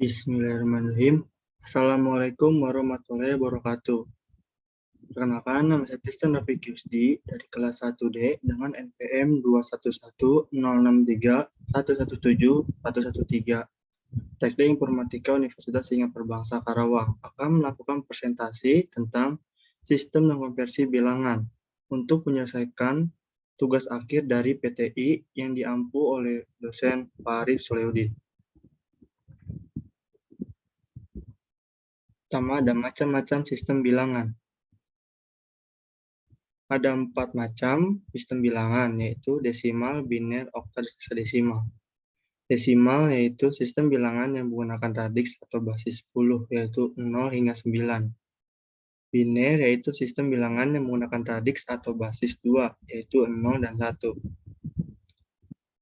Bismillahirrahmanirrahim. Assalamualaikum warahmatullahi wabarakatuh. Perkenalkan, nama saya Tristan Rafiq Yusdi dari kelas 1D dengan NPM 2110661171113. Teknik Informatika Universitas Singapura Perbangsa Karawang akan melakukan presentasi tentang sistem dan konversi bilangan untuk menyelesaikan tugas akhir dari PTI yang diampu oleh dosen Pak Arif Solehudin. Pertama, ada macam-macam sistem bilangan. Ada 4 macam sistem bilangan, yaitu desimal, biner, oktal, dan hexadesimal. Desimal yaitu sistem bilangan yang menggunakan radiks atau basis 10, yaitu 0 hingga 9. Biner yaitu sistem bilangan yang menggunakan radiks atau basis 2, yaitu 0 dan 1.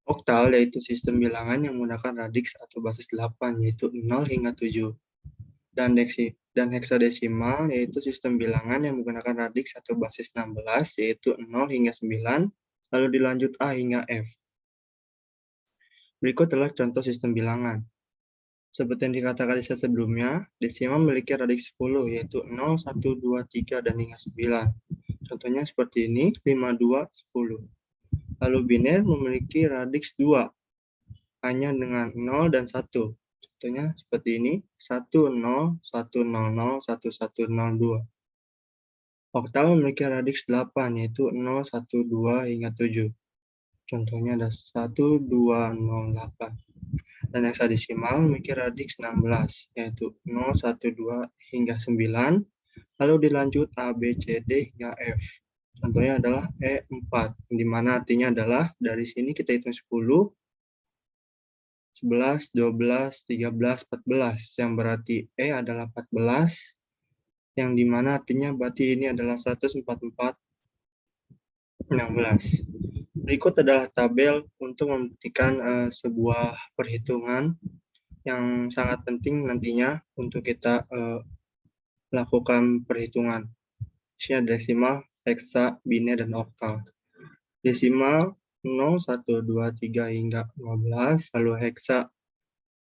Oktal yaitu sistem bilangan yang menggunakan radiks atau basis 8, yaitu 0 hingga 7. Dan heksadesimal yaitu sistem bilangan yang menggunakan radiks atau basis 16, yaitu 0 hingga 9, lalu dilanjut A hingga F. Berikut adalah contoh sistem bilangan. Seperti yang dikatakan di slide sebelumnya, desimal memiliki radiks 10, yaitu 0, 1, 2, 3, dan hingga 9. Contohnya seperti ini, 5, 2, 10. Lalu biner memiliki radiks 2, hanya dengan 0 dan 1. Contohnya seperti ini, 1, 0, 1, 0, 0, 1, 1, 0, 2. Oktal memiliki radiks 8, yaitu 0, 1, 2, hingga 7. Contohnya ada 1, 2, 0, 8. Dan hexadesimal memiliki radiks 16, yaitu 0, 1, 2, hingga 9. Lalu dilanjut A, B, C, D, hingga F. Contohnya adalah E4, di mana artinya adalah dari sini kita hitung 10, 11, 12, 13, 14, yang berarti E adalah 14, yang dimana artinya berarti ini adalah 144, 16. Berikut adalah tabel untuk membuktikan sebuah perhitungan yang sangat penting nantinya untuk kita lakukan perhitungan. Isinya desimal, heksa, biner, dan oktal. Desimal 0, 1, 2, 3, hingga 15, lalu heksa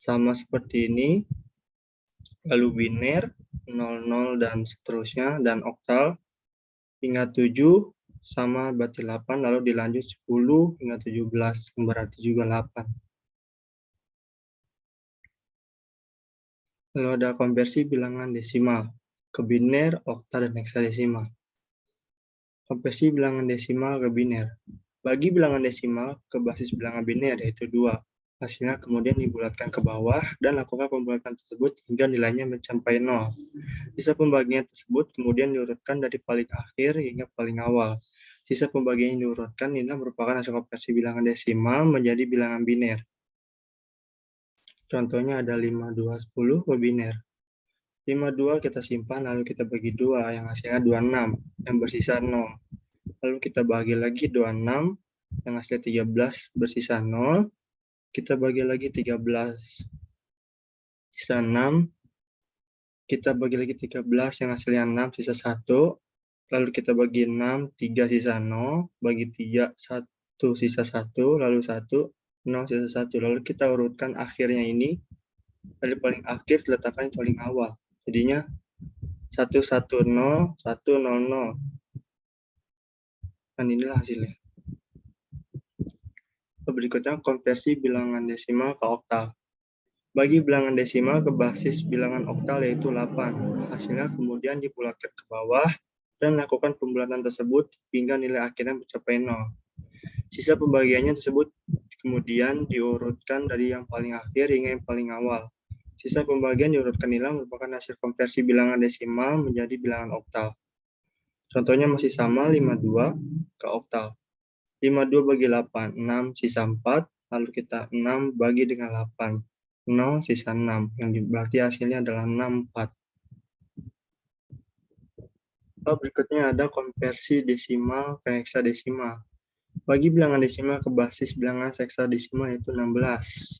sama seperti ini, lalu biner 0, 0, dan seterusnya, dan oktal hingga 7 sama berarti 8, lalu dilanjut 10 hingga 17, berarti juga 8. Lalu ada konversi bilangan desimal ke biner, oktal, dan heksadesimal. Konversi bilangan desimal ke biner. Bagi bilangan desimal ke basis bilangan biner yaitu 2. Hasilnya kemudian dibulatkan ke bawah dan lakukan pembulatan tersebut hingga nilainya mencapai 0. Sisa pembagian tersebut kemudian diurutkan dari paling akhir hingga paling awal. Sisa pembagian yang diurutkan ini merupakan hasil konversi bilangan desimal menjadi bilangan biner. Contohnya ada 5, 2, 10 ke biner. 5, 2 kita simpan, lalu kita bagi 2, yang hasilnya 26, yang bersisa 0. Lalu kita bagi lagi 26, yang hasilnya 13, bersisa 0. Kita bagi lagi 13, sisa 6. Kita bagi lagi 13, yang hasilnya 6, sisa 1. Lalu kita bagi 6, 3 sisa 0. Bagi 3, 1 sisa 1. Lalu 1, 0 sisa 1. Lalu kita urutkan akhirnya ini. Dari paling akhir diletakkan di paling awal. Jadinya 1, 1, 0, 1, 0, 0. Dan inilah hasilnya. Berikutnya konversi bilangan desimal ke oktal. Bagi bilangan desimal ke basis bilangan oktal yaitu 8. Hasilnya kemudian dibulatkan ke bawah dan lakukan pembulatan tersebut hingga nilai akhirnya mencapai 0. Sisa pembagiannya tersebut kemudian diurutkan dari yang paling akhir hingga yang paling awal. Sisa pembagian diurutkan nilai merupakan hasil konversi bilangan desimal menjadi bilangan oktal. Contohnya masih sama 52 ke oktal. 52 bagi 8, 6 sisa 4, lalu kita 6 bagi dengan 8, 0 sisa 6, yang berarti hasilnya adalah 64. Berikutnya ada konversi desimal ke heksadesimal. Bagi bilangan desimal ke basis bilangan heksadesimal yaitu 16.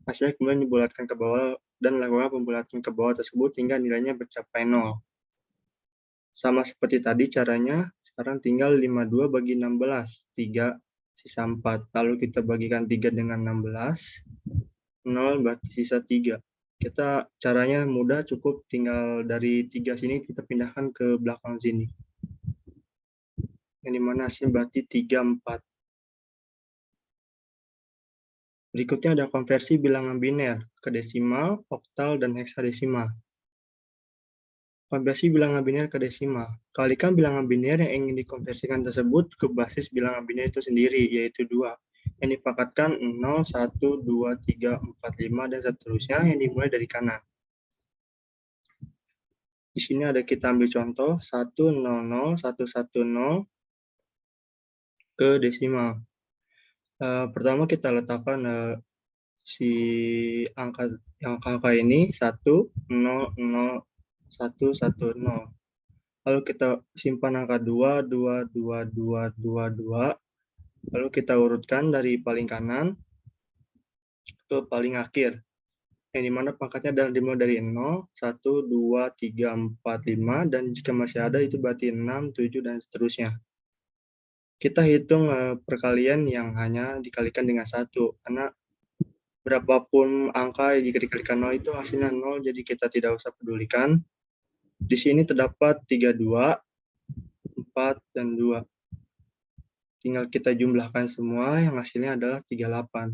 Hasilnya kemudian dibulatkan ke bawah dan lakukan pembulatan ke bawah tersebut hingga nilainya mencapai 0. Sama seperti tadi caranya, sekarang tinggal 52 bagi 16, 3 sisa 4. Lalu kita bagikan 3 dengan 16, 0 berarti sisa 3. Caranya mudah, cukup tinggal dari 3 sini kita pindahkan ke belakang sini. Yang dimana hasilnya berarti 3, 4. Berikutnya ada konversi bilangan biner ke desimal, oktal, dan heksadesimal. Konversi bilangan biner ke desimal. Kalikan bilangan biner yang ingin dikonversikan tersebut ke basis bilangan biner itu sendiri, yaitu 2. Yang dipangkatkan 0, 1, 2, 3, 4, 5, dan seterusnya yang dimulai dari kanan. Di sini ada kita ambil contoh 100, 110 ke desimal. Pertama kita letakkan si angka ini 1, 0, 0, 1, 1, 0. Lalu kita simpan angka 2, 2, 2, 2, 2, 2. Lalu kita urutkan dari paling kanan ke paling akhir. Yang dimana pangkatnya dimulai dari 0, 1, 2, 3, 4, 5. Dan jika masih ada itu berarti 6, 7, dan seterusnya. Kita hitung perkalian yang hanya dikalikan dengan 1. Karena berapapun angka jika dikalikan 0 itu hasilnya 0, jadi kita tidak usah pedulikan. Di sini terdapat 32, 4, dan 2. Tinggal kita jumlahkan semua, yang hasilnya adalah 38.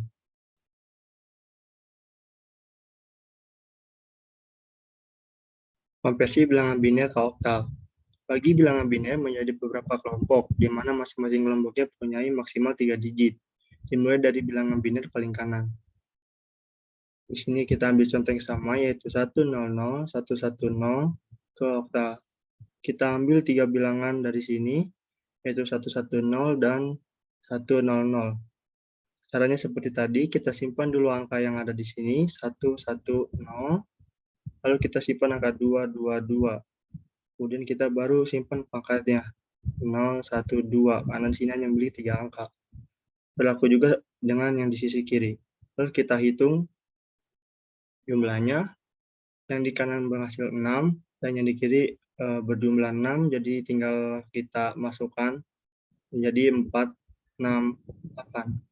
Konversi bilangan biner ke oktal. Bagi bilangan biner menjadi beberapa kelompok, di mana masing-masing kelompoknya mempunyai maksimal 3 digit, dimulai dari bilangan biner paling kanan. Di sini kita ambil contoh yang sama, yaitu 100, 110 ke oktal. Kita ambil 3 bilangan dari sini, yaitu 110 dan 100. Caranya seperti tadi, kita simpan dulu angka yang ada di sini, 110, lalu kita simpan angka 222. Kemudian kita baru simpan pangkatnya 012, karena di sini hanya beli 3 angka. Berlaku juga dengan yang di sisi kiri. Lalu kita hitung jumlahnya. Yang di kanan berhasil 6 dan yang di kiri berjumlah 6, jadi tinggal kita masukkan menjadi 4, 6, 8.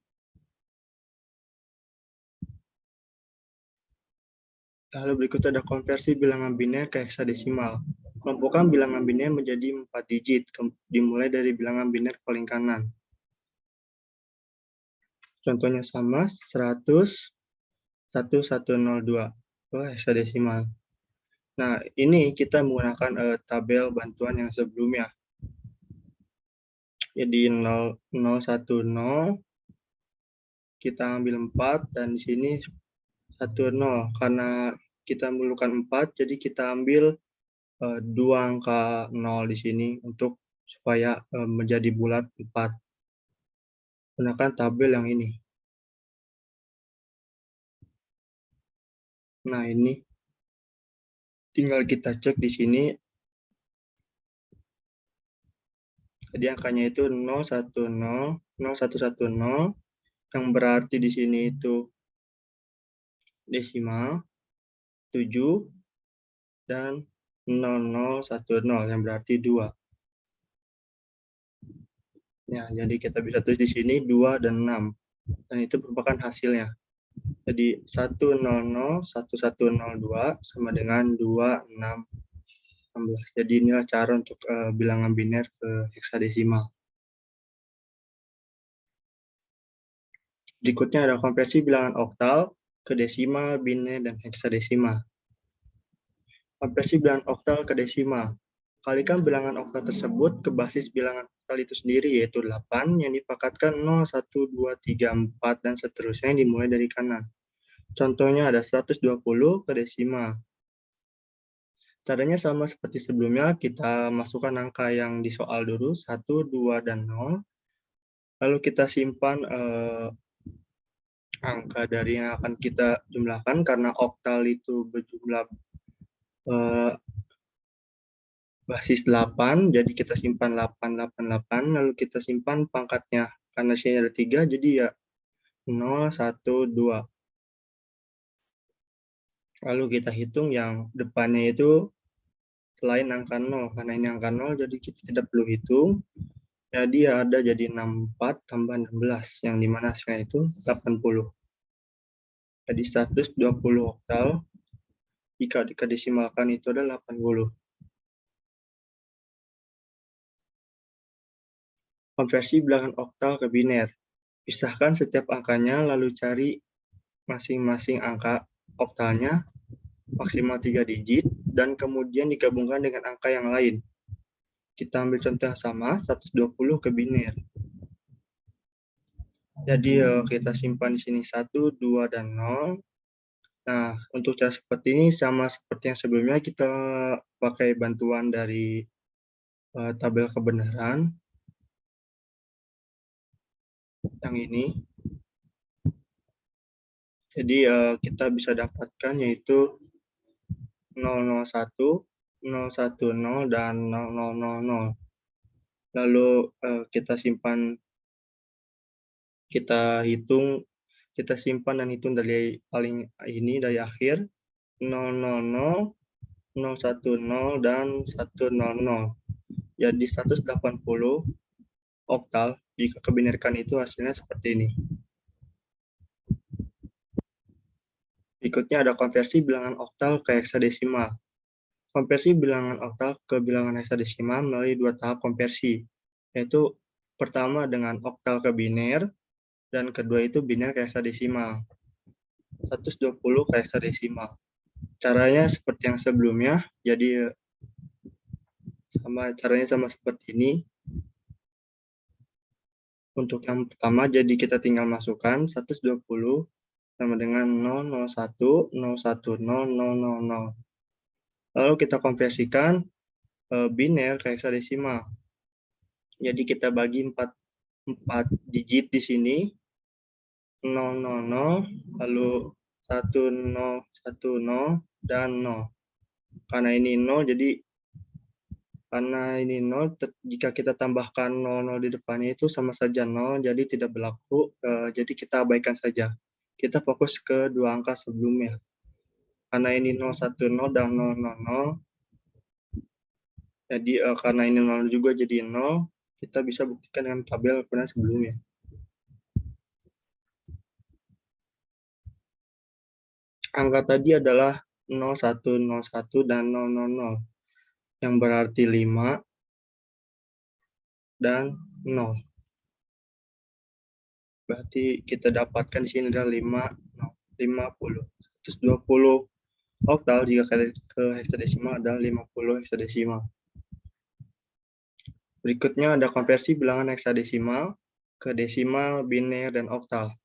Lalu berikutnya ada konversi bilangan biner ke heksadesimal. Kelompokkan bilangan biner menjadi 4 digit, dimulai dari bilangan biner paling kanan. Contohnya sama, 100, 1102 ke heksadesimal. Nah, ini kita menggunakan tabel bantuan yang sebelumnya. Jadi 010, kita ambil 4, dan di sini 10. Karena kita memerlukan 4, jadi kita ambil 2 angka 0 di sini untuk supaya menjadi bulat 4. Gunakan tabel yang ini. Nah, ini tinggal kita cek di sini. Jadi angkanya itu 010, 0110, yang berarti di sini itu desimal 7 dan 0010 yang berarti 2. Ya, jadi kita bisa tulis di sini 2 dan 6. Dan itu merupakan hasilnya. Jadi 100, 1102 sama dengan 26, 16. Jadi inilah cara untuk bilangan biner ke heksadesimal. Berikutnya ada konversi bilangan oktal ke desimal, biner, dan heksadesimal. Konversi bilangan oktal ke desimal. Kalikan bilangan oktal tersebut ke basis bilangan oktal itu sendiri, yaitu 8, yang dipangkatkan 0, 1, 2, 3, 4, dan seterusnya yang dimulai dari kanan. Contohnya ada 120 ke desimal. Caranya sama seperti sebelumnya, kita masukkan angka yang di soal dulu, 1, 2, dan 0. Lalu kita simpan angka dari yang akan kita jumlahkan, karena oktal itu berjumlah basis 8, jadi kita simpan 888, lalu kita simpan pangkatnya. Karena sini ada 3, jadi ya 0, 1, 2. Lalu kita hitung yang depannya itu selain angka 0. Karena ini angka 0, jadi kita tidak perlu hitung. Jadi ya ada jadi 64 tambah 16, yang dimana hasilnya itu 80. Jadi 120 oktal jika dikadesimalkan itu adalah 80. Konversi bilangan oktal ke biner. Pisahkan setiap angkanya lalu cari masing-masing angka oktalnya maksimal 3 digit dan kemudian digabungkan dengan angka yang lain. Kita ambil contoh yang sama, 120 ke biner. Jadi kita simpan di sini 1, 2, dan 0. Nah, untuk cara seperti ini sama seperti yang sebelumnya, kita pakai bantuan dari tabel kebenaran yang ini. Jadi kita bisa dapatkan yaitu 001, 010, dan 0000. Lalu kita simpan, kita hitung, kita simpan dan hitung dari paling ini, dari akhir, 000, 010, dan 100. Jadi 180 oktal, jika kebinarkan itu hasilnya seperti ini. Berikutnya ada konversi bilangan oktal ke heksadesimal. Konversi bilangan oktal ke bilangan heksadesimal melalui 2 tahap konversi, yaitu pertama dengan oktal ke biner, dan kedua itu biner ke heksadesimal. 120 ke heksadesimal. Caranya seperti yang sebelumnya, jadi caranya sama seperti ini. Untuk yang pertama, jadi kita tinggal masukkan 120 sama dengan 001, 010, 000. Lalu kita konversikan biner ke heksadesimal. Jadi kita bagi 4 digit di sini, 000, lalu 1010, dan 0. Karena ini 0, jadi karena ini 0, jika kita tambahkan 00 di depannya itu sama saja 0, jadi tidak berlaku, jadi kita abaikan saja. Kita fokus ke dua angka sebelumnya. Karena ini 010 dan 000, jadi karena ini 0 juga jadi 0, kita bisa buktikan dengan tabel kebenaran sebelumnya. Angka tadi adalah 0101 dan 000, yang berarti 5 dan 0. Berarti kita dapatkan di sini adalah 50. 120 oktal jika ke heksadesimal adalah 50 heksadesimal. Berikutnya ada konversi bilangan heksadesimal ke desimal, biner, dan oktal.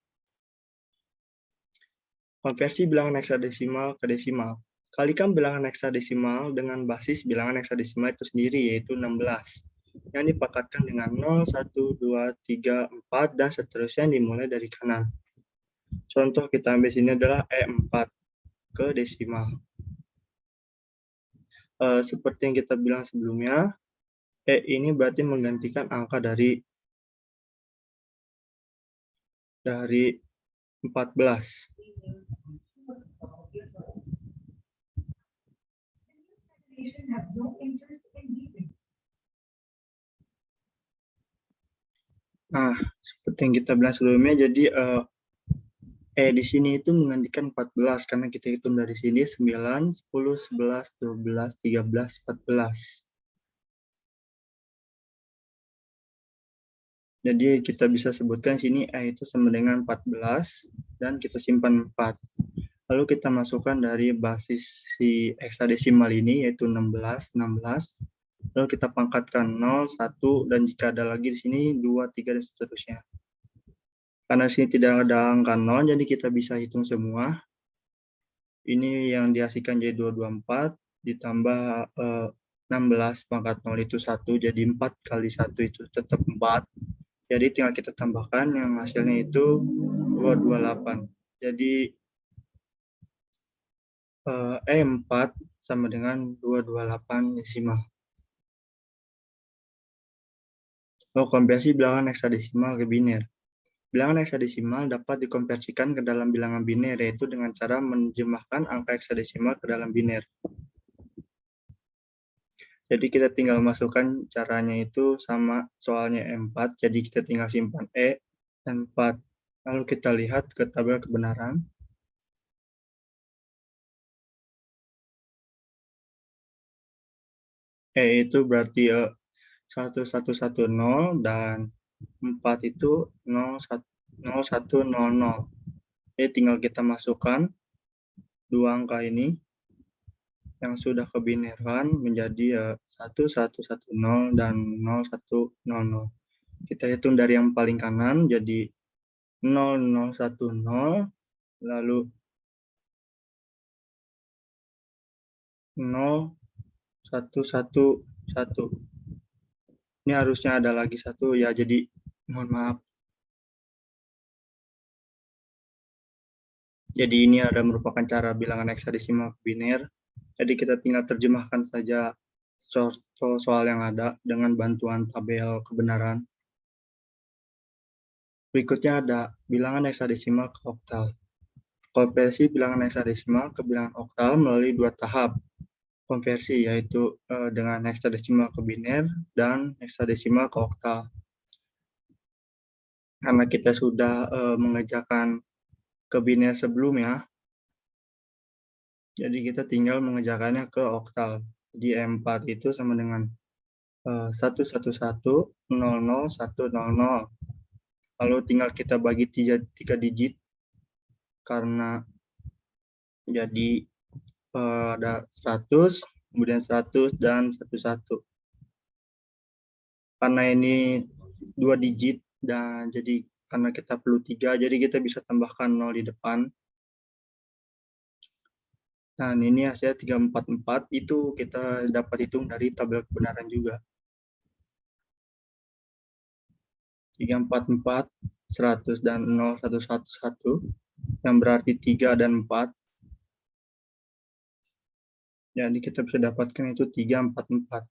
Konversi bilangan heksadesimal ke desimal. Kalikan bilangan heksadesimal dengan basis bilangan heksadesimal itu sendiri, yaitu 16. Yang dipakatkan dengan 0, 1, 2, 3, 4, dan seterusnya dimulai dari kanan. Contoh kita ambil sini adalah E4 ke desimal. Seperti yang kita bilang sebelumnya, E ini berarti menggantikan angka dari 14. Nah, seperti yang kita bilang sebelumnya, jadi di sini itu menggantikan 14 karena kita hitung dari sini 9, 10, 11, 12, 13, 14. Jadi kita bisa sebutkan sini itu sama dengan 14 dan kita simpan 4. Lalu kita masukkan dari basis si heksadesimal ini yaitu 16, 16. Lalu kita pangkatkan 0, 1, dan jika ada lagi di sini 2, 3, dan seterusnya. Karena sini tidak ada angka 0, jadi kita bisa hitung semua. Ini yang dihasilkan jadi 224, ditambah 16 pangkat 0 itu 1, jadi 4 kali 1 itu tetap 4. Jadi tinggal kita tambahkan yang hasilnya itu 228. Jadi E4 sama dengan 228 desimal. Lalu konversi bilangan heksadesimal ke biner. Bilangan heksadesimal dapat dikonversikan ke dalam bilangan biner, yaitu dengan cara menerjemahkan angka heksadesimal ke dalam biner. Jadi kita tinggal masukkan caranya itu sama soalnya E4, jadi kita tinggal simpan E dan 4. Lalu kita lihat ke tabel kebenaran. itu berarti 1110 dan 4 itu 0100. Jadi tinggal kita masukkan dua angka ini yang sudah kebinerkan menjadi 1110 dan 0100. Kita hitung dari yang paling kanan jadi 0010 lalu 0111. Ini harusnya ada lagi satu ya, jadi mohon maaf. Jadi ini ada merupakan cara bilangan heksadesimal biner. Jadi kita tinggal terjemahkan saja soal yang ada dengan bantuan tabel kebenaran. Berikutnya ada bilangan heksadesimal ke oktal. Konversi bilangan heksadesimal ke bilangan oktal melalui dua tahap. Konversi yaitu dengan heksadesimal ke biner dan heksadesimal ke oktal. Karena kita sudah mengerjakan ke biner sebelumnya, jadi kita tinggal mengerjakannya ke oktal. Jadi M4 itu sama dengan 111000100. Lalu tinggal kita bagi tiga digit karena jadi ada 100, kemudian 100 dan 11. Karena ini 2 digit dan jadi karena kita perlu 3, jadi kita bisa tambahkan 0 di depan. Dan ini hasilnya 344, itu kita dapat hitung dari tabel kebenaran juga. 344, 100 dan 0, 111, yang berarti 3 dan 4. Jadi kita bisa dapatkan itu 344.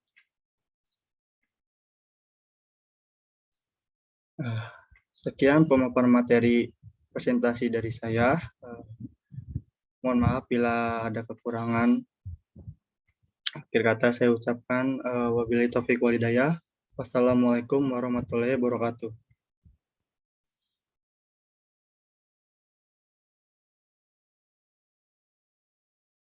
Sekian pemaparan materi presentasi dari saya. Mohon maaf bila ada kekurangan. Akhir kata saya ucapkan wabillahi taufiq walhidayah. Wassalamualaikum warahmatullahi wabarakatuh.